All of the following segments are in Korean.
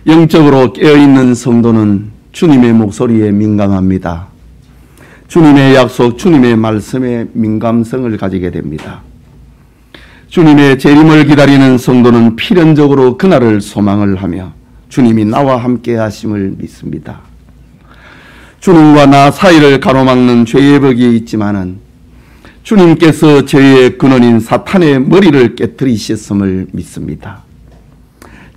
영적으로 깨어있는 성도는 주님의 목소리에 민감합니다. 주님의 약속, 주님의 말씀에 민감성을 가지게 됩니다. 주님의 재림을 기다리는 성도는 필연적으로 그날을 소망을 하며 주님이 나와 함께 하심을 믿습니다. 주님과 나 사이를 가로막는 죄의 벽이 있지만은 주님께서 죄의 근원인 사탄의 머리를 깨뜨리셨음을 믿습니다.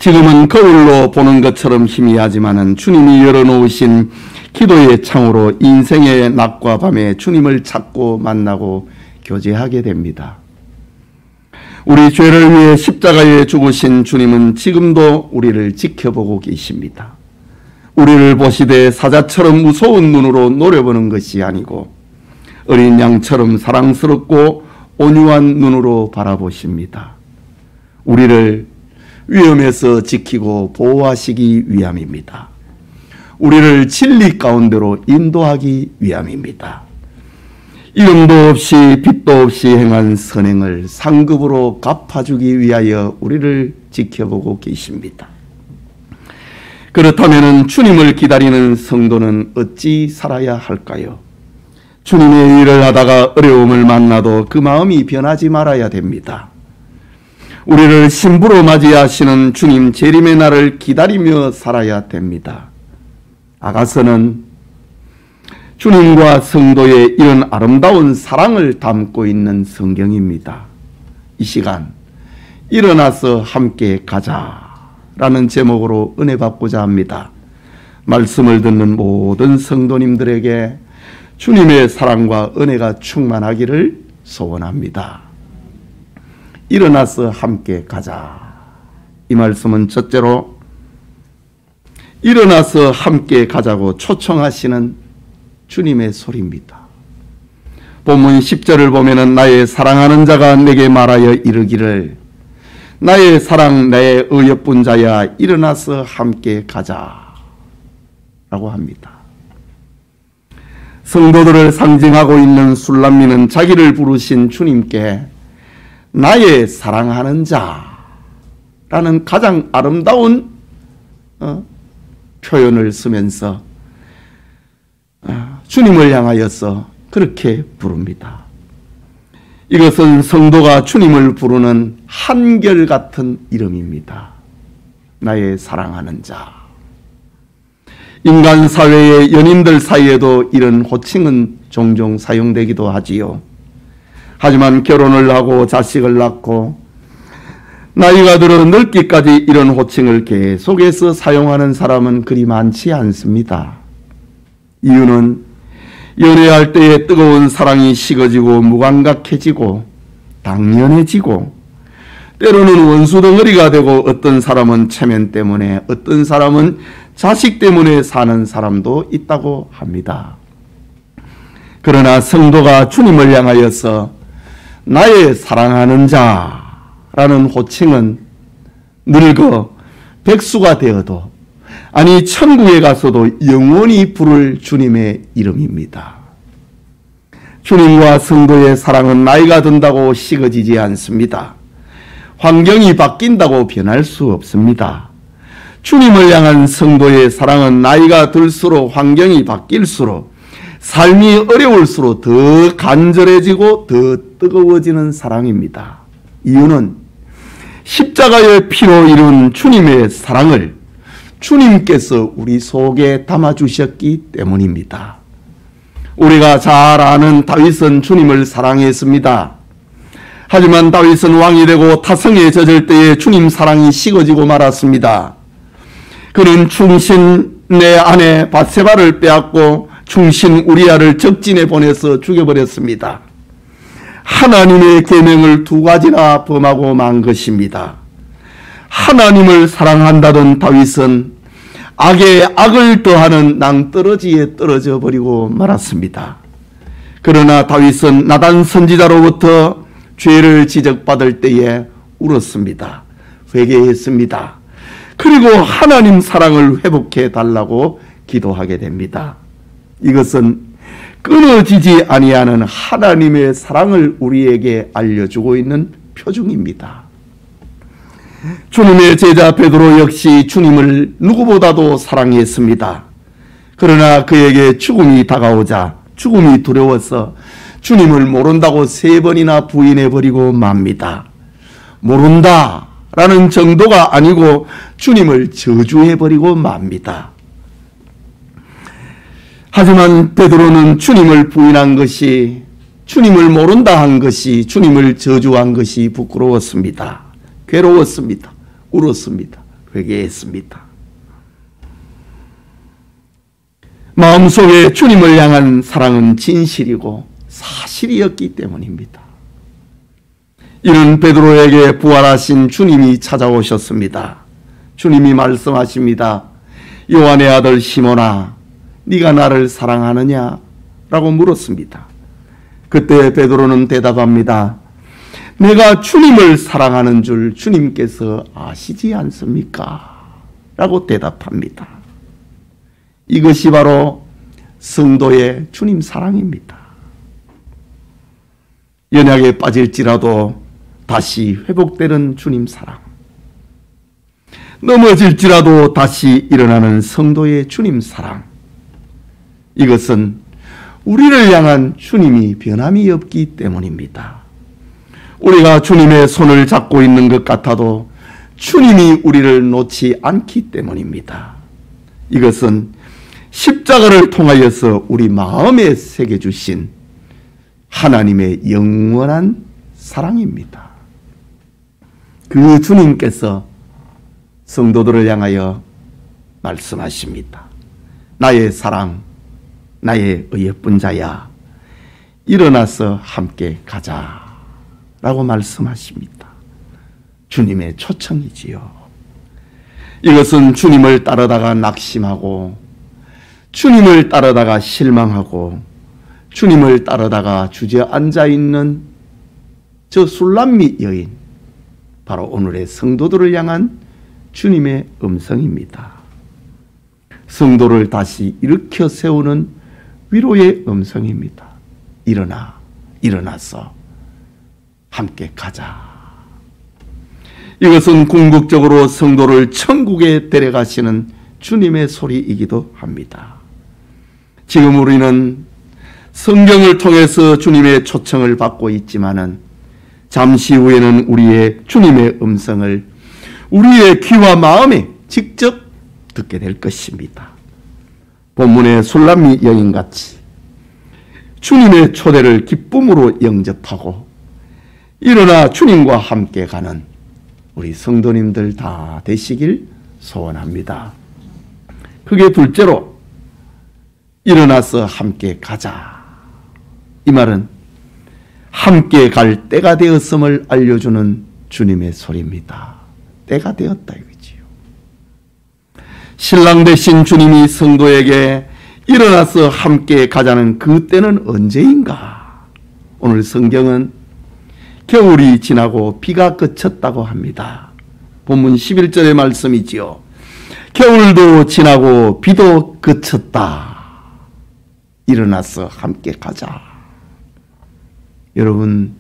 지금은 거울로 보는 것처럼 희미하지만은 주님이 열어놓으신 기도의 창으로 인생의 낮과 밤에 주님을 찾고 만나고 교제하게 됩니다. 우리 죄를 위해 십자가에 죽으신 주님은 지금도 우리를 지켜보고 계십니다. 우리를 보시되 사자처럼 무서운 눈으로 노려보는 것이 아니고 어린 양처럼 사랑스럽고 온유한 눈으로 바라보십니다. 우리를 위험에서 지키고 보호하시기 위함입니다. 우리를 진리 가운데로 인도하기 위함입니다. 이름도 없이 빛도 없이 행한 선행을 상급으로 갚아주기 위하여 우리를 지켜보고 계십니다. 그렇다면 주님을 기다리는 성도는 어찌 살아야 할까요? 주님의 일을 하다가 어려움을 만나도 그 마음이 변하지 말아야 됩니다. 우리를 신부로 맞이하시는 주님 재림의 날을 기다리며 살아야 됩니다. 아가서는 주님과 성도의 이런 아름다운 사랑을 담고 있는 성경입니다. 이 시간 일어나서 함께 가자라는 제목으로 은혜 받고자 합니다. 말씀을 듣는 모든 성도님들에게 주님의 사랑과 은혜가 충만하기를 소원합니다. 일어나서 함께 가자. 이 말씀은 첫째로 일어나서 함께 가자고 초청하시는 주님의 소리입니다. 본문 10절을 보면은 나의 사랑하는 자가 내게 말하여 이르기를 나의 사랑 내 의협분 자야 일어나서 함께 가자 라고 합니다. 성도들을 상징하고 있는 술람미는 자기를 부르신 주님께 나의 사랑하는 자라는 가장 아름다운 표현을 쓰면서 주님을 향하여서 그렇게 부릅니다. 이것은 성도가 주님을 부르는 한결같은 이름입니다. 나의 사랑하는 자. 인간 사회의 연인들 사이에도 이런 호칭은 종종 사용되기도 하지요. 하지만 결혼을 하고 자식을 낳고 나이가 들어 늙기까지 이런 호칭을 계속해서 사용하는 사람은 그리 많지 않습니다. 이유는 연애할 때의 뜨거운 사랑이 식어지고 무감각해지고 당연해지고 때로는 원수 덩어리가 되고 어떤 사람은 체면 때문에 어떤 사람은 자식 때문에 사는 사람도 있다고 합니다. 그러나 성도가 주님을 향하여서 나의 사랑하는 자라는 호칭은 늙어 백수가 되어도 아니 천국에 가서도 영원히 부를 주님의 이름입니다. 주님과 성도의 사랑은 나이가 든다고 식어지지 않습니다. 환경이 바뀐다고 변할 수 없습니다. 주님을 향한 성도의 사랑은 나이가 들수록 환경이 바뀔수록 삶이 어려울수록 더 간절해지고 더 뜨거워지는 사랑입니다. 이유는 십자가의 피로 이룬 주님의 사랑을 주님께서 우리 속에 담아주셨기 때문입니다. 우리가 잘 아는 다윗은 주님을 사랑했습니다. 하지만 다윗은 왕이 되고 타성에 젖을 때에 주님 사랑이 식어지고 말았습니다. 그는 충신의 아내 밧세바를 빼앗고 충신 우리아를 적진에 보내서 죽여버렸습니다. 하나님의 계명을 두 가지나 범하고 만 것입니다. 하나님을 사랑한다던 다윗은 악에 악을 더하는 낭떠러지에 떨어져 버리고 말았습니다. 그러나 다윗은 나단 선지자로부터 죄를 지적받을 때에 울었습니다. 회개했습니다. 그리고 하나님 사랑을 회복해 달라고 기도하게 됩니다. 이것은 끊어지지 아니하는 하나님의 사랑을 우리에게 알려주고 있는 표징입니다. 주님의 제자 베드로 역시 주님을 누구보다도 사랑했습니다. 그러나 그에게 죽음이 다가오자 죽음이 두려워서 주님을 모른다고 3번이나 부인해버리고 맙니다. 모른다라는 정도가 아니고 주님을 저주해버리고 맙니다. 하지만 베드로는 주님을 부인한 것이, 주님을 모른다 한 것이, 주님을 저주한 것이 부끄러웠습니다. 괴로웠습니다. 울었습니다. 회개했습니다. 마음속에 주님을 향한 사랑은 진실이고 사실이었기 때문입니다. 이런 베드로에게 부활하신 주님이 찾아오셨습니다. 주님이 말씀하십니다. 요한의 아들 시몬아, 네가 나를 사랑하느냐? 라고 물었습니다. 그때 베드로는 대답합니다. 내가 주님을 사랑하는 줄 주님께서 아시지 않습니까? 라고 대답합니다. 이것이 바로 성도의 주님 사랑입니다. 연약에 빠질지라도 다시 회복되는 주님 사랑, 넘어질지라도 다시 일어나는 성도의 주님 사랑, 이것은 우리를 향한 주님이 변함이 없기 때문입니다. 우리가 주님의 손을 잡고 있는 것 같아도 주님이 우리를 놓지 않기 때문입니다. 이것은 십자가를 통하여서 우리 마음에 새겨주신 하나님의 영원한 사랑입니다. 그 주님께서 성도들을 향하여 말씀하십니다. 나의 사랑, 나의 예쁜 자야, 일어나서 함께 가자 라고 말씀하십니다. 주님의 초청이지요. 이것은 주님을 따르다가 낙심하고, 주님을 따르다가 실망하고, 주님을 따르다가 주저앉아 있는 저 술람미 여인, 바로 오늘의 성도들을 향한 주님의 음성입니다. 성도를 다시 일으켜 세우는 위로의 음성입니다. 일어나서 함께 가자. 이것은 궁극적으로 성도를 천국에 데려가시는 주님의 소리이기도 합니다. 지금 우리는 성경을 통해서 주님의 초청을 받고 있지만은 잠시 후에는 우리의 주님의 음성을 우리의 귀와 마음에 직접 듣게 될 것입니다. 본문의 술람미 여인같이 주님의 초대를 기쁨으로 영접하고 일어나 주님과 함께 가는 우리 성도님들 다 되시길 소원합니다. 그게 둘째로 일어나서 함께 가자. 이 말은 함께 갈 때가 되었음을 알려주는 주님의 소리입니다. 때가 되었다 이거지요. 신랑 되신 주님이 성도에게 일어나서 함께 가자는 그 때는 언제인가? 오늘 성경은 겨울이 지나고 비가 그쳤다고 합니다. 본문 11절의 말씀이지요. 겨울도 지나고 비도 그쳤다. 일어나서 함께 가자. 여러분,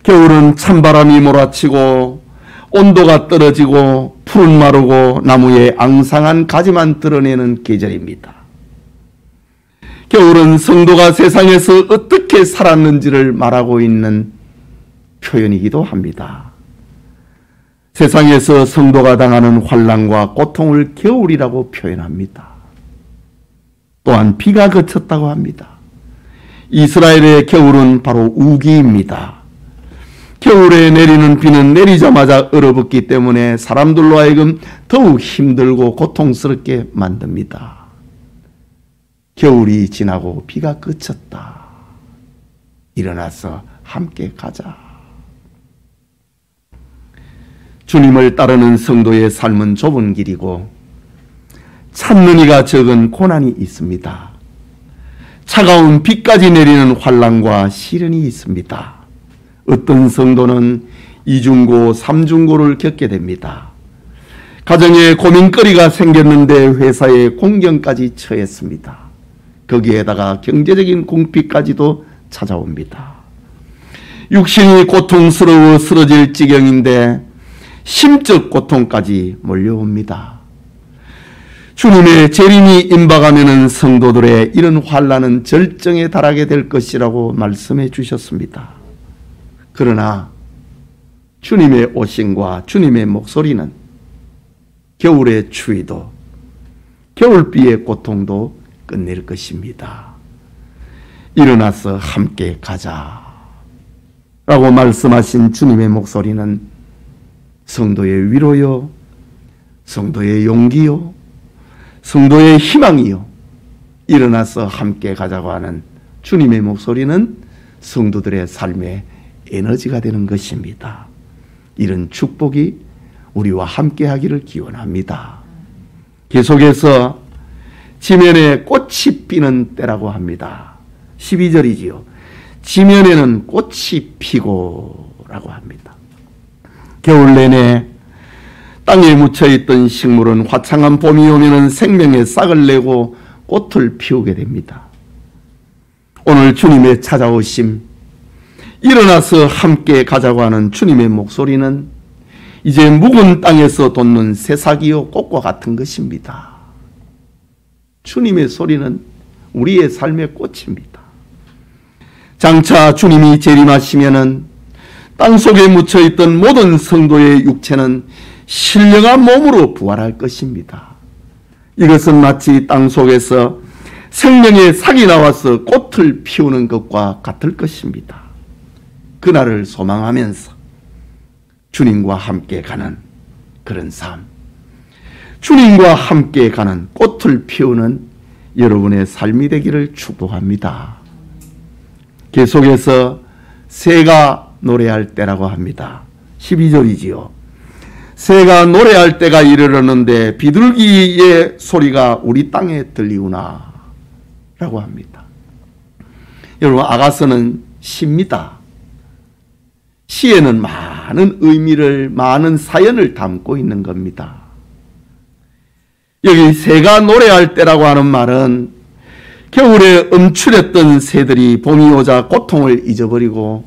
겨울은 찬바람이 몰아치고 온도가 떨어지고 풀은 마르고 나무에 앙상한 가지만 드러내는 계절입니다. 겨울은 성도가 세상에서 어떻게 살았는지를 말하고 있는 표현이기도 합니다. 세상에서 성도가 당하는 환난과 고통을 겨울이라고 표현합니다. 또한 비가 그쳤다고 합니다. 이스라엘의 겨울은 바로 우기입니다. 겨울에 내리는 비는 내리자마자 얼어붙기 때문에 사람들로 하여금 더욱 힘들고 고통스럽게 만듭니다. 겨울이 지나고 비가 그쳤다. 일어나서 함께 가자. 주님을 따르는 성도의 삶은 좁은 길이고 찾는 이가 적은 고난이 있습니다. 차가운 비까지 내리는 환난과 시련이 있습니다. 어떤 성도는 이중고, 삼중고를 겪게 됩니다. 가정에 고민거리가 생겼는데 회사에 공경까지 처했습니다. 거기에다가 경제적인 궁핍까지도 찾아옵니다. 육신이 고통스러워 쓰러질 지경인데 심적 고통까지 몰려옵니다. 주님의 재림이 임박하면은 성도들의 이런 환난은 절정에 달하게 될 것이라고 말씀해 주셨습니다. 그러나 주님의 오심과 주님의 목소리는 겨울의 추위도 겨울비의 고통도 끝낼 것입니다. 일어나서 함께 가자 라고 말씀하신 주님의 목소리는 성도의 위로요, 성도의 용기요, 성도의 희망이요, 일어나서 함께 가자고 하는 주님의 목소리는 성도들의 삶의 에너지가 되는 것입니다. 이런 축복이 우리와 함께 하기를 기원합니다. 계속해서 지면에 꽃이 피는 때라고 합니다. 12절이지요. 지면에는 꽃이 피고 라고 합니다. 겨울 내내 땅에 묻혀있던 식물은 화창한 봄이 오면 생명의 싹을 내고 꽃을 피우게 됩니다. 오늘 주님의 찾아오심, 일어나서 함께 가자고 하는 주님의 목소리는 이제 묵은 땅에서 돋는 새싹이요 꽃과 같은 것입니다. 주님의 소리는 우리의 삶의 꽃입니다. 장차 주님이 재림하시면은 땅속에 묻혀있던 모든 성도의 육체는 신령한 몸으로 부활할 것입니다. 이것은 마치 땅속에서 생명의 삭이 나와서 꽃을 피우는 것과 같을 것입니다. 그날을 소망하면서 주님과 함께 가는 그런 삶, 주님과 함께 가는 꽃을 피우는 여러분의 삶이 되기를 축복합니다. 계속해서 새가 노래할 때라고 합니다. 12절이지요. 새가 노래할 때가 이르렀는데 비둘기의 소리가 우리 땅에 들리우나 라고 합니다. 여러분, 아가서는 시입니다. 시에는 많은 의미를, 많은 사연을 담고 있는 겁니다. 여기 새가 노래할 때라고 하는 말은 겨울에 음출했던 새들이 봄이 오자 고통을 잊어버리고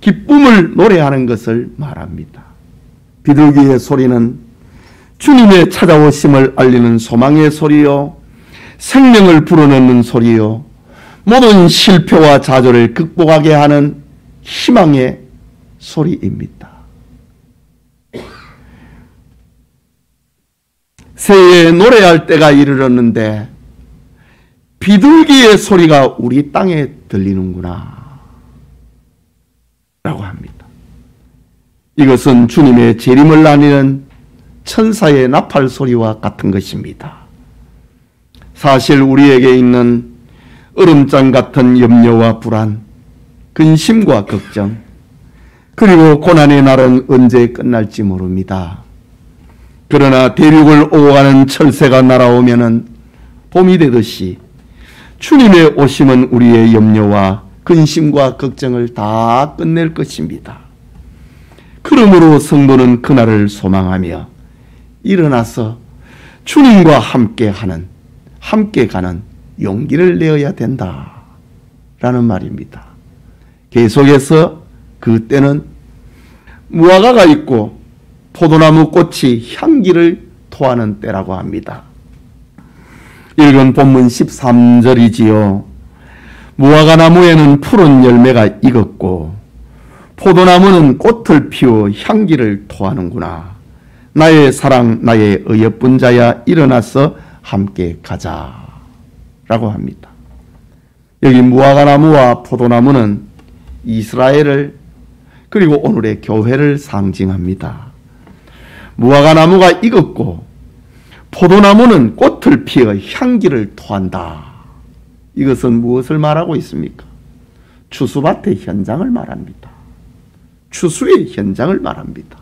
기쁨을 노래하는 것을 말합니다. 비둘기의 소리는 주님의 찾아오심을 알리는 소망의 소리요, 생명을 불어넣는 소리요, 모든 실패와 좌절을 극복하게 하는 희망의 소리입니다. 새에 노래할 때가 이르렀는데 비둘기의 소리가 우리 땅에 들리는구나 라고 합니다. 이것은 주님의 재림을 알리는 천사의 나팔 소리와 같은 것입니다. 사실 우리에게 있는 얼음장 같은 염려와 불안, 근심과 걱정, 그리고 고난의 날은 언제 끝날지 모릅니다. 그러나 대륙을 오고 가는 철새가 날아오면은 봄이 되듯이 주님의 오심은 우리의 염려와 근심과 걱정을 다 끝낼 것입니다. 그러므로 성도는 그날을 소망하며 일어나서 주님과 함께 가는 용기를 내어야 된다라는 말입니다. 계속해서 그때는 무화과가 있고 포도나무 꽃이 향기를 토하는 때라고 합니다. 읽은 본문 13절이지요. 무화과 나무에는 푸른 열매가 익었고 포도나무는 꽃을 피워 향기를 토하는구나. 나의 사랑, 나의 어여쁜 자야, 일어나서 함께 가자 라고 합니다. 여기 무화과 나무와 포도나무는 이스라엘을, 그리고 오늘의 교회를 상징합니다. 무화과 나무가 익었고 포도나무는 꽃을 피워 향기를 토한다. 이것은 무엇을 말하고 있습니까? 추수밭의 현장을 말합니다. 추수의 현장을 말합니다.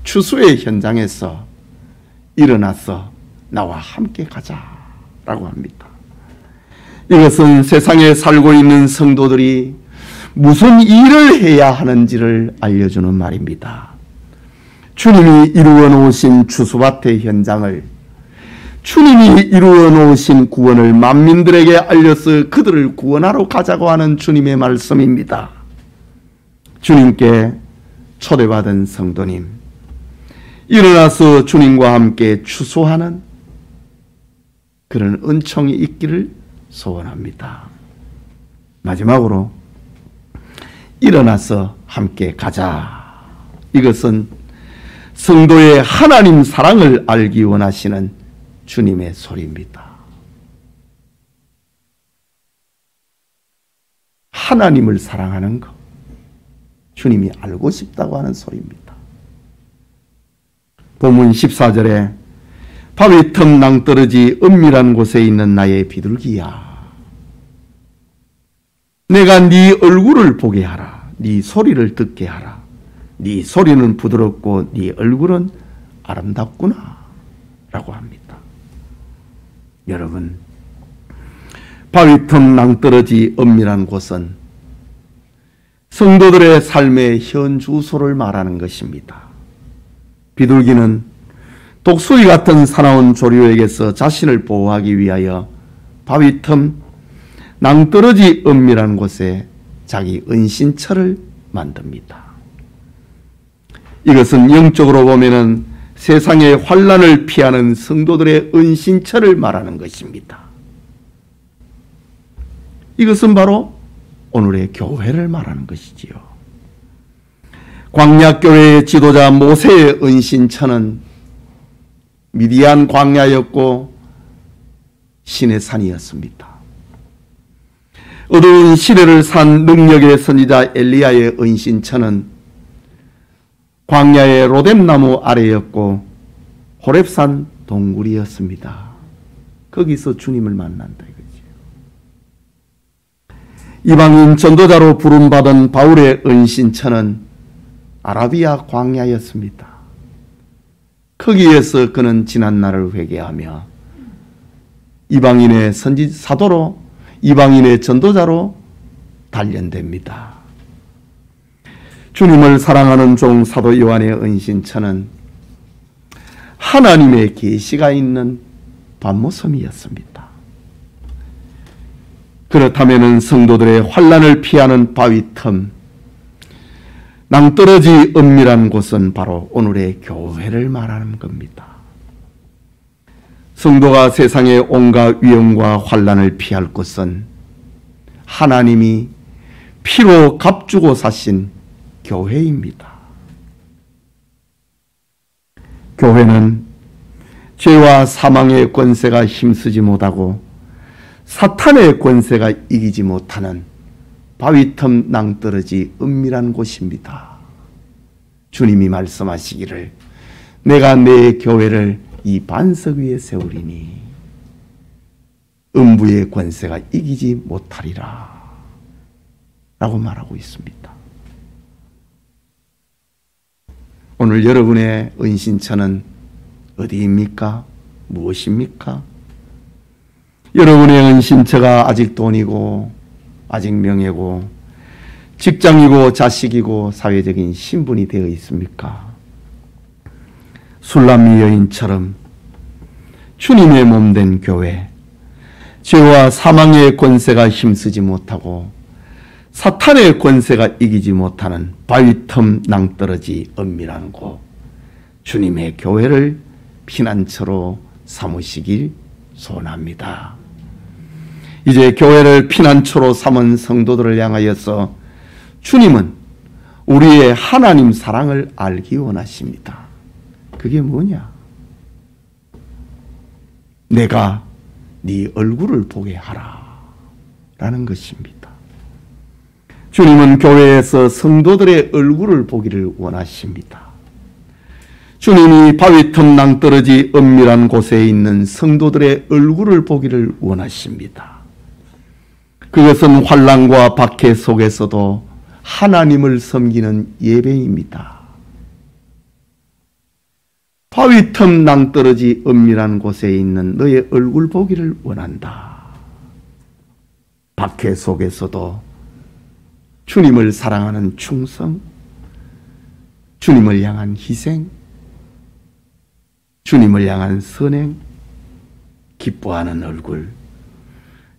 추수의 현장에서 일어나서 나와 함께 가자라고 합니다. 이것은 세상에 살고 있는 성도들이 무슨 일을 해야 하는지를 알려주는 말입니다. 주님이 이루어 놓으신 추수밭의 현장을, 주님이 이루어 놓으신 구원을 만민들에게 알려서 그들을 구원하러 가자고 하는 주님의 말씀입니다. 주님께 초대받은 성도님, 일어나서 주님과 함께 추수하는 그런 은총이 있기를 소원합니다. 마지막으로 일어나서 함께 가자. 이것은 성도의 하나님 사랑을 알기 원하시는 주님의 소리입니다. 하나님을 사랑하는 것, 주님이 알고 싶다고 하는 소리입니다. 본문 14절에 바위 틈 낭떠러지 은밀한 곳에 있는 나의 비둘기야, 내가 네 얼굴을 보게 하라. 네 소리를 듣게 하라. 네 소리는 부드럽고 네 얼굴은 아름답구나 라고 합니다. 여러분, 바위 틈 낭떠러지 은밀한 곳은 성도들의 삶의 현 주소를 말하는 것입니다. 비둘기는 독수리 같은 사나운 조류에게서 자신을 보호하기 위하여 바위 틈 낭떠러지 은밀한 곳에 자기 은신처를 만듭니다. 이것은 영적으로 보면은 세상의 환난을 피하는 성도들의 은신처를 말하는 것입니다. 이것은 바로 오늘의 교회를 말하는 것이지요. 광야교회의 지도자 모세의 은신처는 미디안 광야였고 신의 산이었습니다. 어두운 시대를 산 능력의 선지자 엘리야의 은신처는 광야의 로뎀나무 아래였고 호렙산 동굴이었습니다. 거기서 주님을 만난다 이거지요. 이방인 전도자로 부름받은 바울의 은신처는 아라비아 광야였습니다. 거기에서 그는 지난날을 회개하며 이방인의 사도로, 이방인의 전도자로 단련됩니다. 주님을 사랑하는 종 사도 요한의 은신처는 하나님의 계시가 있는 반모섬이었습니다. 그렇다면 성도들의 환난을 피하는 바위 틈, 낭떠러지 은밀한 곳은 바로 오늘의 교회를 말하는 겁니다. 성도가 세상의 온갖 위험과 환난을 피할 곳은 하나님이 피로 값주고 사신 교회입니다. 교회는 죄와 사망의 권세가 힘쓰지 못하고 사탄의 권세가 이기지 못하는 바위틈 낭떠러지 은밀한 곳입니다. 주님이 말씀하시기를 내가 내 교회를 이 반석 위에 세우리니 음부의 권세가 이기지 못하리라 라고 말하고 있습니다. 오늘 여러분의 은신처는 어디입니까? 무엇입니까? 여러분의 은신처가 아직 돈이고 아직 명예고 직장이고 자식이고 사회적인 신분이 되어 있습니까? 술람미 여인처럼 주님의 몸된 교회, 죄와 사망의 권세가 힘쓰지 못하고 사탄의 권세가 이기지 못하는 바위틈 낭떠러지 은밀한 곳, 주님의 교회를 피난처로 삼으시길 소원합니다. 이제 교회를 피난처로 삼은 성도들을 향하여서 주님은 우리의 하나님 사랑을 알기 원하십니다. 그게 뭐냐? 내가 네 얼굴을 보게 하라 라는 것입니다. 주님은 교회에서 성도들의 얼굴을 보기를 원하십니다. 주님이 바위틈 낭떠러지 은밀한 곳에 있는 성도들의 얼굴을 보기를 원하십니다. 그것은 환난과 박해 속에서도 하나님을 섬기는 예배입니다. 바위틈 낭떠러지 은밀한 곳에 있는 너의 얼굴 보기를 원한다. 박해 속에서도 주님을 사랑하는 충성, 주님을 향한 희생, 주님을 향한 선행, 기뻐하는 얼굴,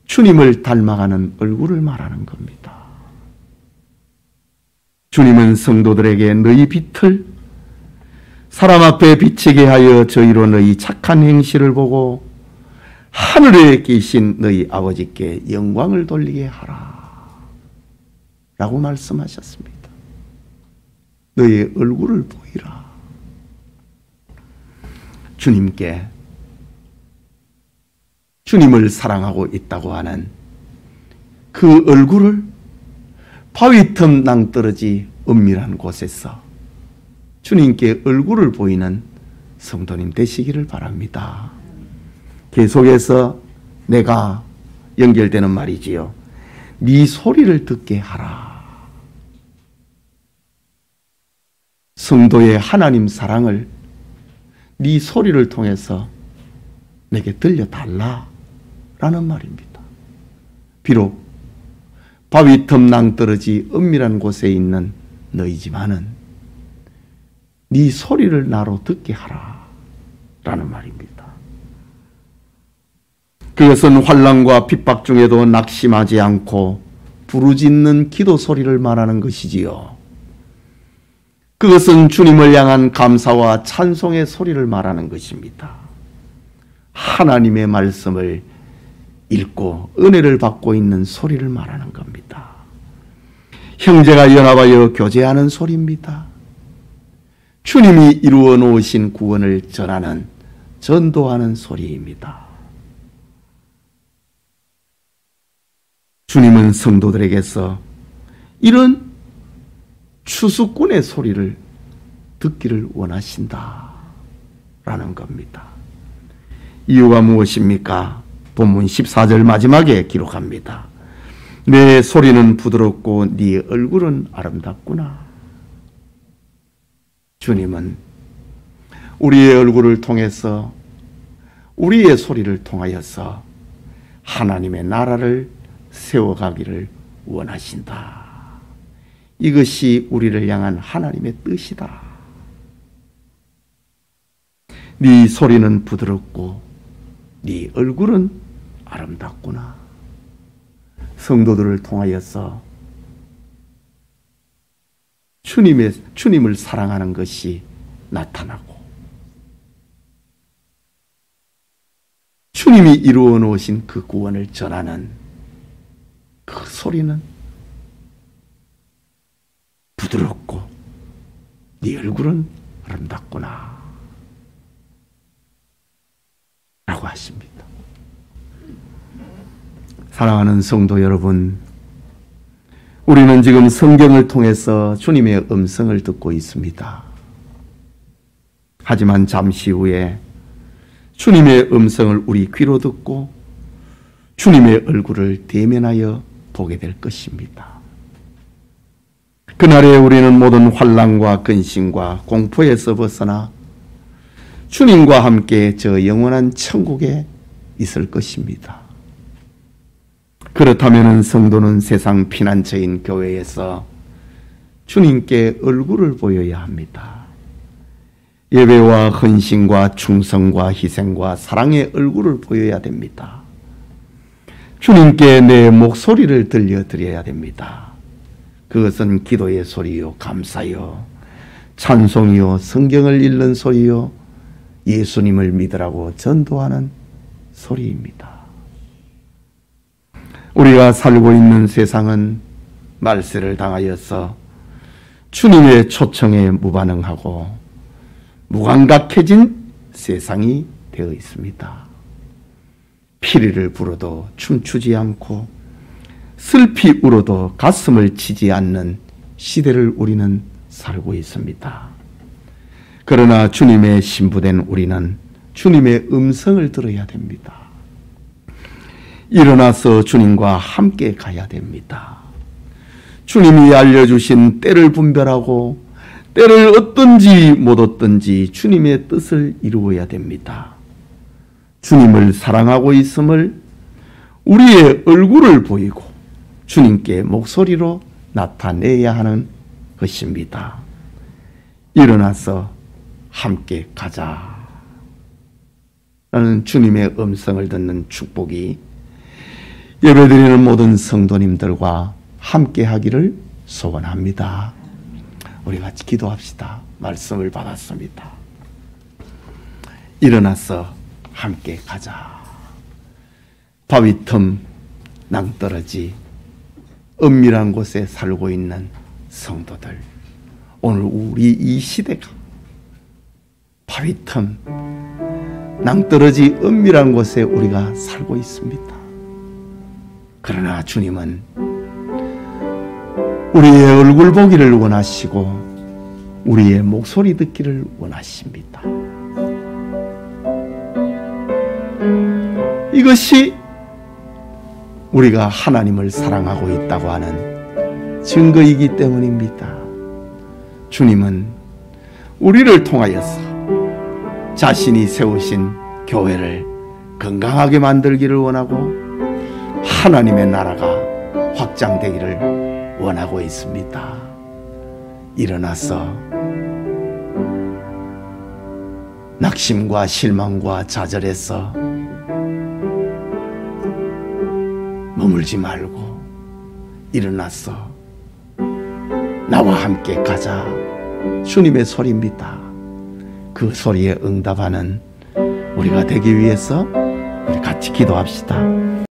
주님을 닮아가는 얼굴을 말하는 겁니다. 주님은 성도들에게 너희 빛을 사람 앞에 비치게 하여 저희로 너희 착한 행실을 보고 하늘에 계신 너희 아버지께 영광을 돌리게 하라 라고 말씀하셨습니다. 너의 얼굴을 보이라. 주님께 주님을 사랑하고 있다고 하는 그 얼굴을 바위 틈 낭떠러지 은밀한 곳에서 주님께 얼굴을 보이는 성도님 되시기를 바랍니다. 계속해서 내가 연결되는 말이지요. 네 소리를 듣게 하라. 성도의 하나님 사랑을 네 소리를 통해서 내게 들려달라 라는 말입니다. 비록 바위 틈 낭떠러지 은밀한 곳에 있는 너희지만은 네 소리를 나로 듣게 하라 라는 말입니다. 그것은 환난과 핍박 중에도 낙심하지 않고 부르짖는 기도 소리를 말하는 것이지요. 그것은 주님을 향한 감사와 찬송의 소리를 말하는 것입니다. 하나님의 말씀을 읽고 은혜를 받고 있는 소리를 말하는 겁니다. 형제가 연합하여 교제하는 소리입니다. 주님이 이루어 놓으신 구원을 전하는, 전도하는 소리입니다. 주님은 성도들에게서 이런 추수꾼의 소리를 듣기를 원하신다 라는 겁니다. 이유가 무엇입니까? 본문 14절 마지막에 기록합니다. 내 소리는 부드럽고 네 얼굴은 아름답구나. 주님은 우리의 얼굴을 통해서, 우리의 소리를 통하여서 하나님의 나라를 세워가기를 원하신다. 이것이 우리를 향한 하나님의 뜻이다. 네 소리는 부드럽고 네 얼굴은 아름답구나. 성도들을 통하여서 주님을 사랑하는 것이 나타나고 주님이 이루어 놓으신 그 구원을 전하는 그 소리는 부드럽고 네 얼굴은 아름답구나 라고 하십니다. 사랑하는 성도 여러분, 우리는 지금 성경을 통해서 주님의 음성을 듣고 있습니다. 하지만 잠시 후에 주님의 음성을 우리 귀로 듣고 주님의 얼굴을 대면하여 보게 될 것입니다. 그날에 우리는 모든 환난과 근심과 공포에서 벗어나 주님과 함께 저 영원한 천국에 있을 것입니다. 그렇다면 성도는 세상 피난처인 교회에서 주님께 얼굴을 보여야 합니다. 예배와 헌신과 충성과 희생과 사랑의 얼굴을 보여야 됩니다. 주님께 내 목소리를 들려드려야 됩니다. 그것은 기도의 소리요, 감사요, 찬송이요, 성경을 읽는 소리요, 예수님을 믿으라고 전도하는 소리입니다. 우리가 살고 있는 세상은 말세를 당하여서 주님의 초청에 무반응하고 무감각해진 세상이 되어 있습니다. 피리를 불어도 춤추지 않고 슬피 울어도 가슴을 치지 않는 시대를 우리는 살고 있습니다. 그러나 주님의 신부된 우리는 주님의 음성을 들어야 됩니다. 일어나서 주님과 함께 가야 됩니다. 주님이 알려주신 때를 분별하고 때를 얻든지 못 얻든지 주님의 뜻을 이루어야 됩니다. 주님을 사랑하고 있음을 우리의 얼굴을 보이고 주님께 목소리로 나타내야 하는 것입니다. 일어나서 함께 가자 라는 주님의 음성을 듣는 축복이 예배드리는 모든 성도님들과 함께 하기를 소원합니다. 우리 같이 기도합시다. 말씀을 받았습니다. 일어나서 함께 가자. 바위 틈 낭떠러지 은밀한 곳에 살고 있는 성도들, 오늘 우리 이 시대가 바위 틈 낭떠러지 은밀한 곳에 우리가 살고 있습니다. 그러나 주님은 우리의 얼굴 보기를 원하시고 우리의 목소리 듣기를 원하십니다. 이것이 우리가 하나님을 사랑하고 있다고 하는 증거이기 때문입니다. 주님은 우리를 통하여서 자신이 세우신 교회를 건강하게 만들기를 원하고 하나님의 나라가 확장되기를 원하고 있습니다. 일어나서 낙심과 실망과 좌절에서 머물지 말고 일어나서 나와 함께 가자. 주님의 소리입니다. 그 소리에 응답하는 우리가 되기 위해서 우리 같이 기도합시다.